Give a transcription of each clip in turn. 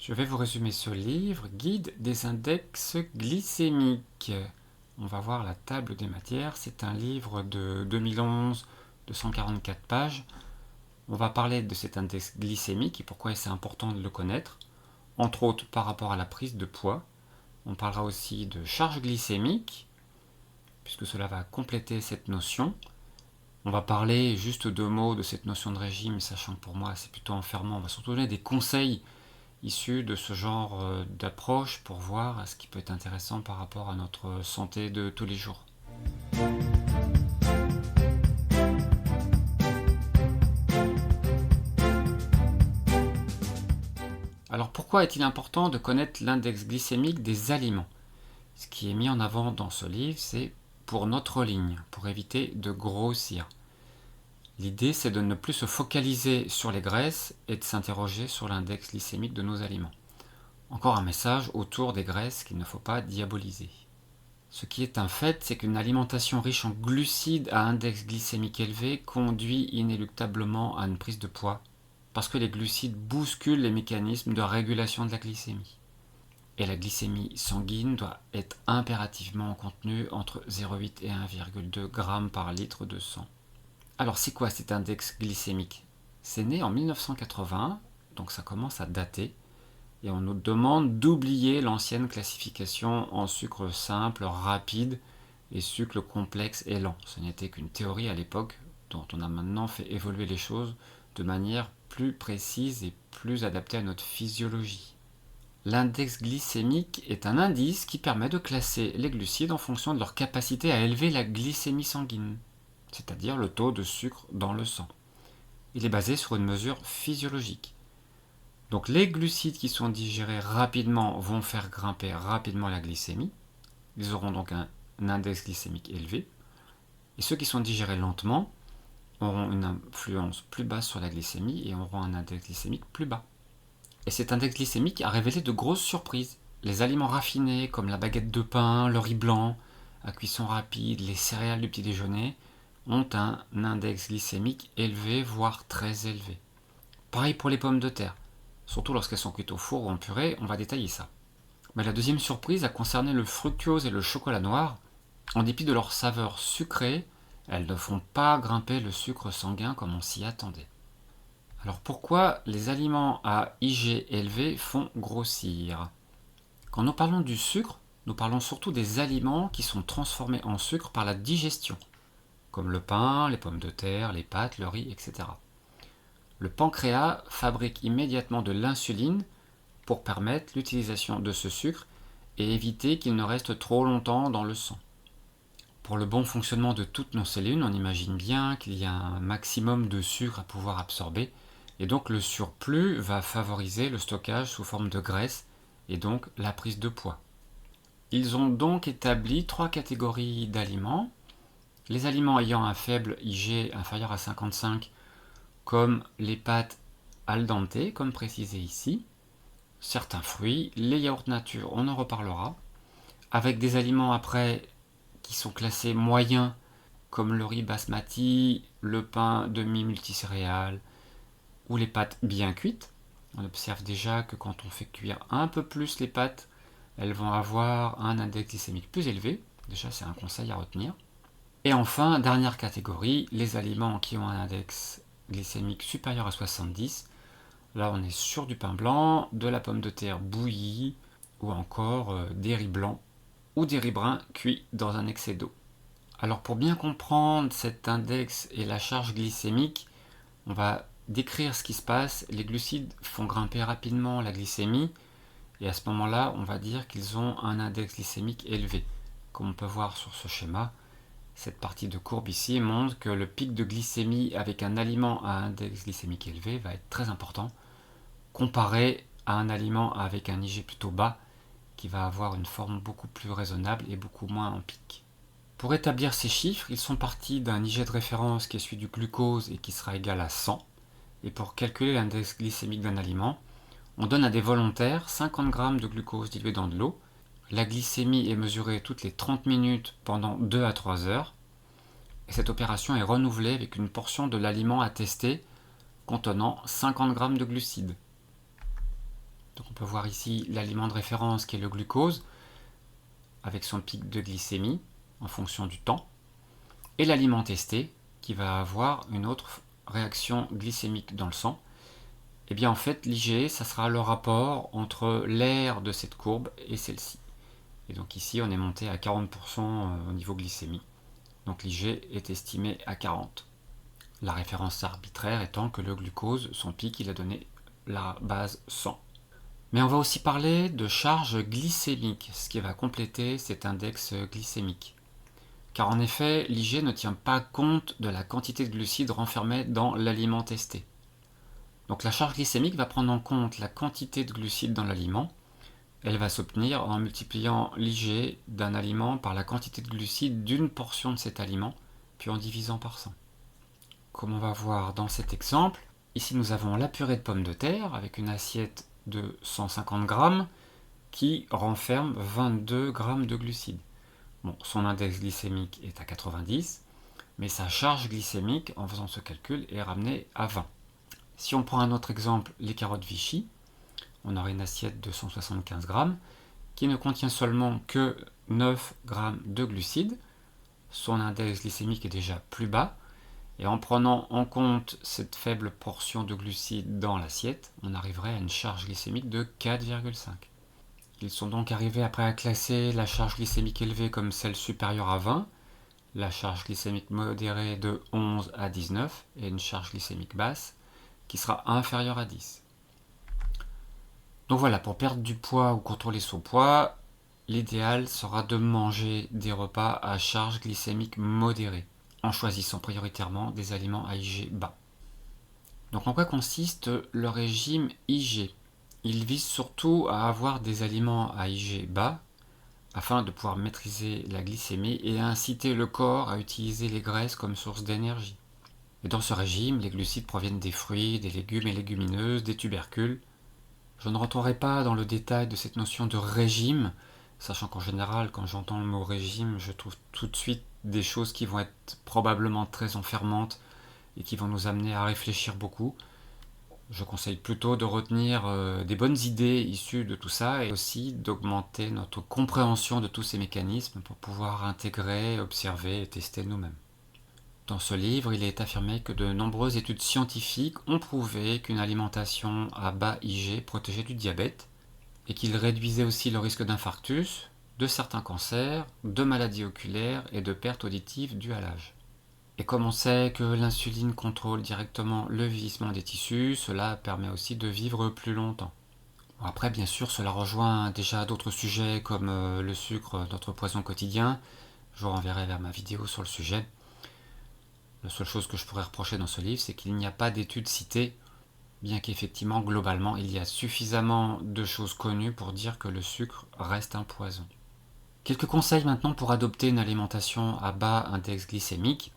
Je vais vous résumer ce livre, Guide des index glycémiques. On va voir la table des matières. C'est un livre de 2011 de 144 pages. On va parler de cet index glycémique et pourquoi c'est important de le connaître, entre autres par rapport à la prise de poids. On parlera aussi de charge glycémique, puisque cela va compléter cette notion. On va parler juste 2 mots de cette notion de régime, sachant que pour moi c'est plutôt enfermant. On va surtout donner des conseils issus de ce genre d'approche pour voir ce qui peut être intéressant par rapport à notre santé de tous les jours. Alors pourquoi est-il important de connaître l'index glycémique des aliments? Ce qui est mis en avant dans ce livre, c'est pour notre ligne, pour éviter de grossir. L'idée, c'est de ne plus se focaliser sur les graisses et de s'interroger sur l'index glycémique de nos aliments. Encore un message autour des graisses qu'il ne faut pas diaboliser. Ce qui est un fait, c'est qu'une alimentation riche en glucides à index glycémique élevé conduit inéluctablement à une prise de poids, parce que les glucides bousculent les mécanismes de régulation de la glycémie. Et la glycémie sanguine doit être impérativement contenue entre 0,8 et 1,2 g par litre de sang. Alors c'est quoi cet index glycémique? C'est né en 1980, donc ça commence à dater, et on nous demande d'oublier l'ancienne classification en sucre simple, rapide, et sucre complexe et lent. Ce n'était qu'une théorie à l'époque, dont on a maintenant fait évoluer les choses de manière plus précise et plus adaptée à notre physiologie. L'index glycémique est un indice qui permet de classer les glucides en fonction de leur capacité à élever la glycémie sanguine, c'est-à-dire le taux de sucre dans le sang. Il est basé sur une mesure physiologique. Donc les glucides qui sont digérés rapidement vont faire grimper rapidement la glycémie. Ils auront donc un index glycémique élevé. Et ceux qui sont digérés lentement auront une influence plus basse sur la glycémie et auront un index glycémique plus bas. Et cet index glycémique a révélé de grosses surprises. Les aliments raffinés comme la baguette de pain, le riz blanc, à cuisson rapide, les céréales du petit déjeuner ont un index glycémique élevé, voire très élevé. Pareil pour les pommes de terre, surtout lorsqu'elles sont cuites au four ou en purée, on va détailler ça. Mais la deuxième surprise a concerné le fructose et le chocolat noir. En dépit de leur saveur sucrée, elles ne font pas grimper le sucre sanguin comme on s'y attendait. Alors pourquoi les aliments à IG élevé font grossir? Quand nous parlons du sucre, nous parlons surtout des aliments qui sont transformés en sucre par la digestion, comme le pain, les pommes de terre, les pâtes, le riz, etc. Le pancréas fabrique immédiatement de l'insuline pour permettre l'utilisation de ce sucre et éviter qu'il ne reste trop longtemps dans le sang. Pour le bon fonctionnement de toutes nos cellules, on imagine bien qu'il y a un maximum de sucre à pouvoir absorber, et donc le surplus va favoriser le stockage sous forme de graisse et donc la prise de poids. Ils ont donc établi 3 catégories d'aliments. Les aliments ayant un faible IG inférieur à 55, comme les pâtes al dente, comme précisé ici, certains fruits, les yaourts nature, on en reparlera, avec des aliments après qui sont classés moyens, comme le riz basmati, le pain demi-multicéréales, ou les pâtes bien cuites. On observe déjà que quand on fait cuire un peu plus les pâtes, elles vont avoir un index glycémique plus élevé. Déjà, c'est un conseil à retenir. Et enfin, dernière catégorie, les aliments qui ont un index glycémique supérieur à 70. Là, on est sur du pain blanc, de la pomme de terre bouillie, ou encore des riz blancs ou des riz bruns cuits dans un excès d'eau. Alors pour bien comprendre cet index et la charge glycémique, on va décrire ce qui se passe. Les glucides font grimper rapidement la glycémie et à ce moment-là, on va dire qu'ils ont un index glycémique élevé. Comme on peut voir sur ce schéma, cette partie de courbe ici montre que le pic de glycémie avec un aliment à index glycémique élevé va être très important, comparé à un aliment avec un IG plutôt bas qui va avoir une forme beaucoup plus raisonnable et beaucoup moins en pic. Pour établir ces chiffres, ils sont partis d'un IG de référence qui est celui du glucose et qui sera égal à 100. Et pour calculer l'index glycémique d'un aliment, on donne à des volontaires 50 g de glucose dilué dans de l'eau. La glycémie est mesurée toutes les 30 minutes pendant 2 à 3 heures. Et cette opération est renouvelée avec une portion de l'aliment à tester contenant 50 g de glucides. Donc on peut peut voir ici l'aliment de référence qui est le glucose, avec son pic de glycémie en fonction du temps, et l'aliment testé qui va avoir une autre réaction glycémique dans le sang. Et bien en fait, l'IgE, ça sera le rapport entre l'aire de cette courbe et celle-ci. Et donc ici, on est monté à 40% au niveau glycémie. Donc l'IgE est estimé à 40. La référence arbitraire étant que le glucose, son pic, il a donné la base 100. Mais on va aussi parler de charge glycémique, ce qui va compléter cet index glycémique. Car en effet, l'IgE ne tient pas compte de la quantité de glucides renfermés dans l'aliment testé. Donc la charge glycémique va prendre en compte la quantité de glucides dans l'aliment. Elle va s'obtenir en multipliant l'IgE d'un aliment par la quantité de glucides d'une portion de cet aliment, puis en divisant par 100. Comme on va voir dans cet exemple, ici nous avons la purée de pommes de terre avec une assiette de 150 grammes qui renferme 22 grammes de glucides. Bon, son index glycémique est à 90, mais sa charge glycémique, en faisant ce calcul, est ramenée à 20. Si on prend un autre exemple, les carottes Vichy, on aurait une assiette de 175 grammes qui ne contient seulement que 9 grammes de glucides. Son index glycémique est déjà plus bas. Et en prenant en compte cette faible portion de glucides dans l'assiette, on arriverait à une charge glycémique de 4,5. Ils sont donc arrivés après à classer la charge glycémique élevée comme celle supérieure à 20, la charge glycémique modérée de 11 à 19 et une charge glycémique basse qui sera inférieure à 10. Donc voilà, pour perdre du poids ou contrôler son poids, l'idéal sera de manger des repas à charge glycémique modérée, en choisissant prioritairement des aliments à IG bas. Donc en quoi consiste le régime IG? Il vise surtout à avoir des aliments à IG bas, afin de pouvoir maîtriser la glycémie et à inciter le corps à utiliser les graisses comme source d'énergie. Et dans ce régime, les glucides proviennent des fruits, des légumes et légumineuses, des tubercules. Je ne rentrerai pas dans le détail de cette notion de régime, sachant qu'en général, quand j'entends le mot régime, je trouve tout de suite des choses qui vont être probablement très enfermantes et qui vont nous amener à réfléchir beaucoup. Je conseille plutôt de retenir des bonnes idées issues de tout ça et aussi d'augmenter notre compréhension de tous ces mécanismes pour pouvoir intégrer, observer et tester nous-mêmes. Dans ce livre, il est affirmé que de nombreuses études scientifiques ont prouvé qu'une alimentation à bas IG protégeait du diabète et qu'il réduisait aussi le risque d'infarctus, de certains cancers, de maladies oculaires et de pertes auditives dues à l'âge. Et comme on sait que l'insuline contrôle directement le vieillissement des tissus, cela permet aussi de vivre plus longtemps. Bon, après, bien sûr, cela rejoint déjà d'autres sujets comme le sucre, notre poison quotidien. Je vous renverrai vers ma vidéo sur le sujet. La seule chose que je pourrais reprocher dans ce livre, c'est qu'il n'y a pas d'études citées, bien qu'effectivement, globalement, il y a suffisamment de choses connues pour dire que le sucre reste un poison. Quelques conseils maintenant pour adopter une alimentation à bas index glycémique.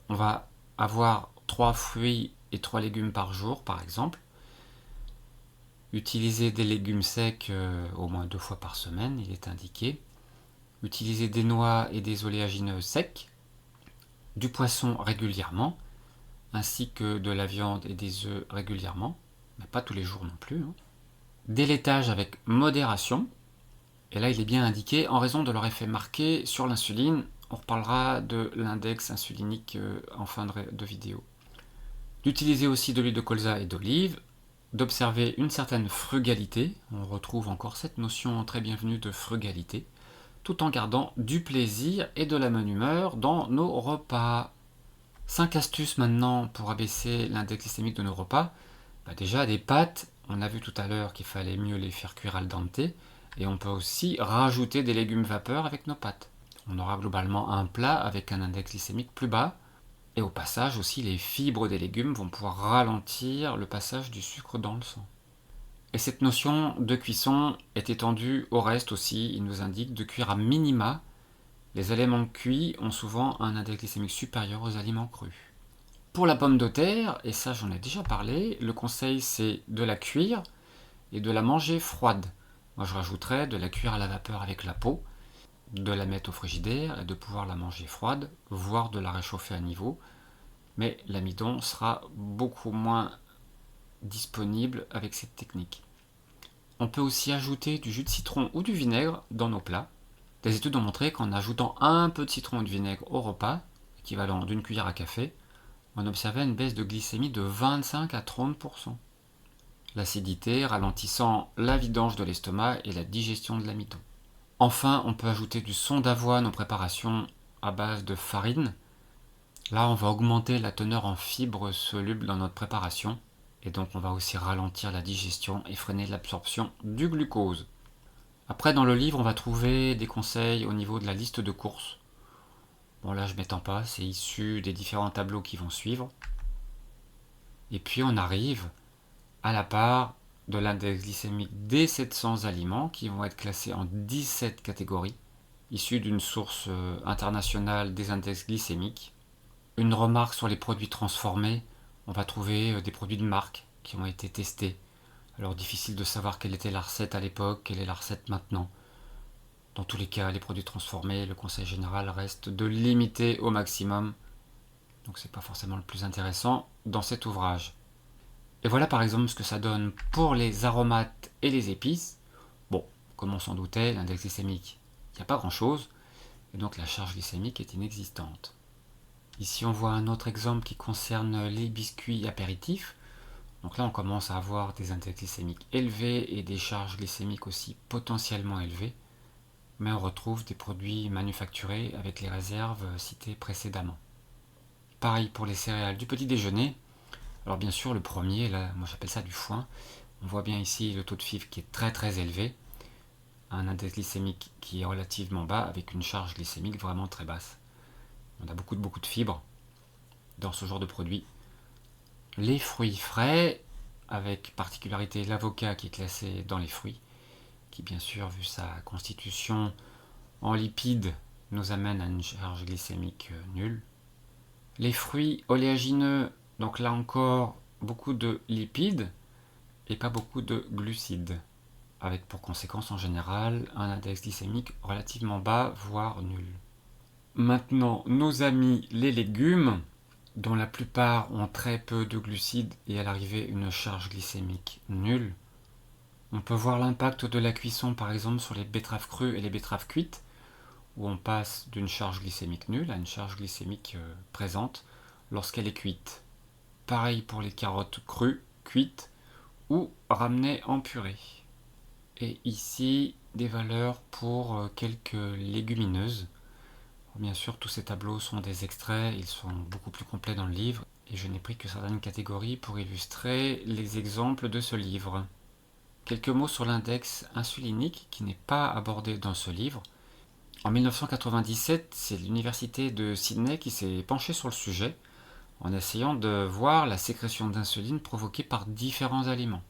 On va avoir 3 fruits et 3 légumes par jour, par exemple. Utiliser des légumes secs au moins 2 fois par semaine, il est indiqué. Utiliser des noix et des oléagineux secs. Du poisson régulièrement, ainsi que de la viande et des œufs régulièrement, mais pas tous les jours non plus. Des laitages avec modération, et là il est bien indiqué en raison de leur effet marqué sur l'insuline. On reparlera de l'index insulinique en fin de vidéo. D'utiliser aussi de l'huile de colza et d'olive, d'observer une certaine frugalité, on retrouve encore cette notion très bienvenue de frugalité, tout en gardant du plaisir et de la bonne humeur dans nos repas. 5 astuces maintenant pour abaisser l'index glycémique de nos repas. Déjà, des pâtes, on a vu tout à l'heure qu'il fallait mieux les faire cuire al dente, et on peut aussi rajouter des légumes vapeur avec nos pâtes. On aura globalement un plat avec un index glycémique plus bas, et au passage aussi les fibres des légumes vont pouvoir ralentir le passage du sucre dans le sang. Et cette notion de cuisson est étendue au reste aussi. Il nous indique de cuire à minima. Les aliments cuits ont souvent un index glycémique supérieur aux aliments crus. Pour la pomme de terre, et ça j'en ai déjà parlé, le conseil c'est de la cuire et de la manger froide. Moi je rajouterais de la cuire à la vapeur avec la peau, de la mettre au frigidaire et de pouvoir la manger froide, voire de la réchauffer à niveau. Mais l'amidon sera beaucoup moins disponible avec cette technique. On peut aussi ajouter du jus de citron ou du vinaigre dans nos plats. Des études ont montré qu'en ajoutant un peu de citron ou de vinaigre au repas, équivalent d'une cuillère à café, on observait une baisse de glycémie de 25 à 30%. L'acidité ralentissant la vidange de l'estomac et la digestion de l'amidon. Enfin, on peut ajouter du son d'avoine aux préparations à base de farine. Là, on va augmenter la teneur en fibres solubles dans notre préparation, et donc on va aussi ralentir la digestion et freiner l'absorption du glucose. Après, dans le livre, on va trouver des conseils au niveau de la liste de courses. Bon, là, je ne m'étends pas, c'est issu des différents tableaux qui vont suivre. Et puis, on arrive à la part de l'index glycémique des 700 aliments qui vont être classés en 17 catégories, issues d'une source internationale des index glycémiques. Une remarque sur les produits transformés, on va trouver des produits de marque qui ont été testés. Alors difficile de savoir quelle était la recette à l'époque, quelle est la recette maintenant. Dans tous les cas, les produits transformés, le conseil général reste de limiter au maximum. Donc c'est pas forcément le plus intéressant dans cet ouvrage. Et voilà par exemple ce que ça donne pour les aromates et les épices. Bon, comme on s'en doutait, l'index glycémique, il n'y a pas grand chose, et donc la charge glycémique est inexistante. Ici on voit un autre exemple qui concerne les biscuits apéritifs. Donc là on commence à avoir des index glycémiques élevés et des charges glycémiques aussi potentiellement élevées. Mais on retrouve des produits manufacturés avec les réserves citées précédemment. Pareil pour les céréales du petit déjeuner. Alors bien sûr le premier, là, moi j'appelle ça du foin. On voit bien ici le taux de fibres qui est très très élevé. Un index glycémique qui est relativement bas avec une charge glycémique vraiment très basse. On a beaucoup de fibres dans ce genre de produit. Les fruits frais, avec particularité l'avocat qui est classé dans les fruits, qui bien sûr, vu sa constitution en lipides, nous amène à une charge glycémique nulle. Les fruits oléagineux, donc là encore, beaucoup de lipides et pas beaucoup de glucides, avec pour conséquence en général un index glycémique relativement bas, voire nul. Maintenant, nos amis les légumes, dont la plupart ont très peu de glucides et à l'arrivée une charge glycémique nulle. On peut voir l'impact de la cuisson par exemple sur les betteraves crues et les betteraves cuites, où on passe d'une charge glycémique nulle à une charge glycémique présente lorsqu'elle est cuite. Pareil pour les carottes crues, cuites ou ramenées en purée. Et ici, des valeurs pour quelques légumineuses. Bien sûr, tous ces tableaux sont des extraits, ils sont beaucoup plus complets dans le livre, et je n'ai pris que certaines catégories pour illustrer les exemples de ce livre. Quelques mots sur l'index insulinique qui n'est pas abordé dans ce livre. En 1997, c'est l'université de Sydney qui s'est penchée sur le sujet en essayant de voir la sécrétion d'insuline provoquée par différents aliments.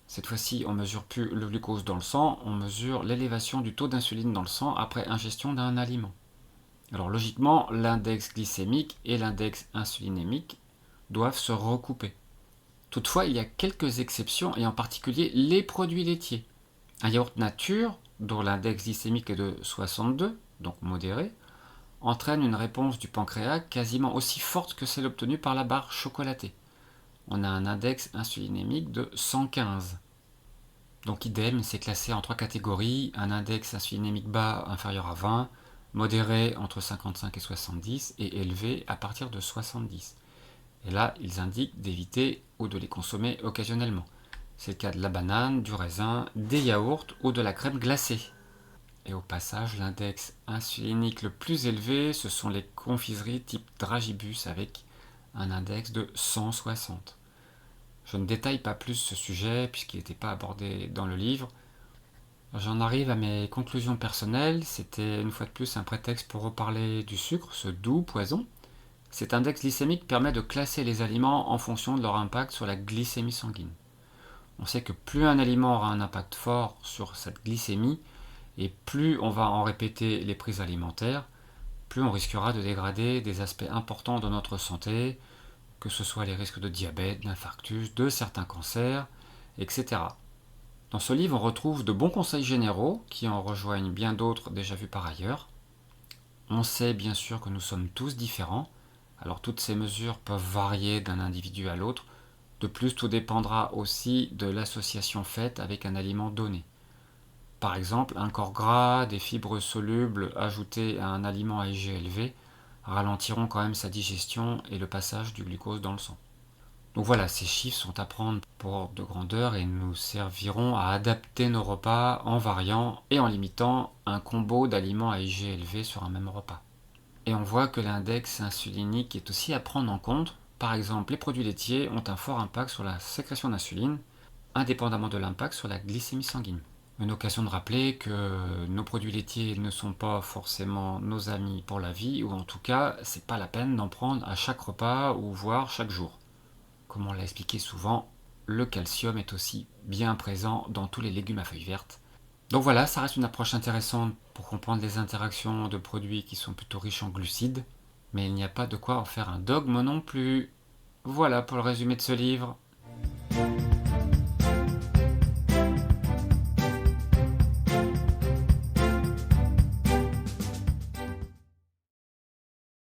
Cette fois-ci, on ne mesure plus le glucose dans le sang, on mesure l'élévation du taux d'insuline dans le sang après ingestion d'un aliment. Alors logiquement, l'index glycémique et l'index insulinémique doivent se recouper. Toutefois, il y a quelques exceptions, et en particulier les produits laitiers. Un yaourt nature, dont l'index glycémique est de 62, donc modéré, entraîne une réponse du pancréas quasiment aussi forte que celle obtenue par la barre chocolatée. On a un index insulinémique de 115. Donc idem, c'est classé en 3 catégories, un index insulinémique bas inférieur à 20, modéré entre 55 et 70 et élevé à partir de 70. Et là, ils indiquent d'éviter ou de les consommer occasionnellement. C'est le cas de la banane, du raisin, des yaourts ou de la crème glacée. Et au passage, l'index insulinique le plus élevé, ce sont les confiseries type dragibus avec un index de 160. Je ne détaille pas plus ce sujet puisqu'il n'était pas abordé dans le livre. J'en arrive à mes conclusions personnelles. C'était une fois de plus un prétexte pour reparler du sucre, ce doux poison. Cet index glycémique permet de classer les aliments en fonction de leur impact sur la glycémie sanguine. On sait que plus un aliment aura un impact fort sur cette glycémie, et plus on va en répéter les prises alimentaires, plus on risquera de dégrader des aspects importants de notre santé, que ce soit les risques de diabète, d'infarctus, de certains cancers, etc. Dans ce livre, on retrouve de bons conseils généraux qui en rejoignent bien d'autres déjà vus par ailleurs. On sait bien sûr que nous sommes tous différents, alors toutes ces mesures peuvent varier d'un individu à l'autre, De plus, tout dépendra aussi de l'association faite avec un aliment donné. Par exemple, un corps gras, des fibres solubles ajoutées à un aliment à IG élevé ralentiront quand même sa digestion et le passage du glucose dans le sang. Donc voilà, ces chiffres sont à prendre pour ordre de grandeur et nous serviront à adapter nos repas en variant et en limitant un combo d'aliments à IG élevé sur un même repas. Et on voit que l'index insulinique est aussi à prendre en compte. Par exemple, les produits laitiers ont un fort impact sur la sécrétion d'insuline, indépendamment de l'impact sur la glycémie sanguine. Une occasion de rappeler que nos produits laitiers ne sont pas forcément nos amis pour la vie, ou en tout cas, c'est pas la peine d'en prendre à chaque repas ou voire chaque jour. Comme on l'a expliqué souvent, le calcium est aussi bien présent dans tous les légumes à feuilles vertes. Donc voilà, ça reste une approche intéressante pour comprendre les interactions de produits qui sont plutôt riches en glucides, mais il n'y a pas de quoi en faire un dogme non plus. Voilà pour le résumé de ce livre.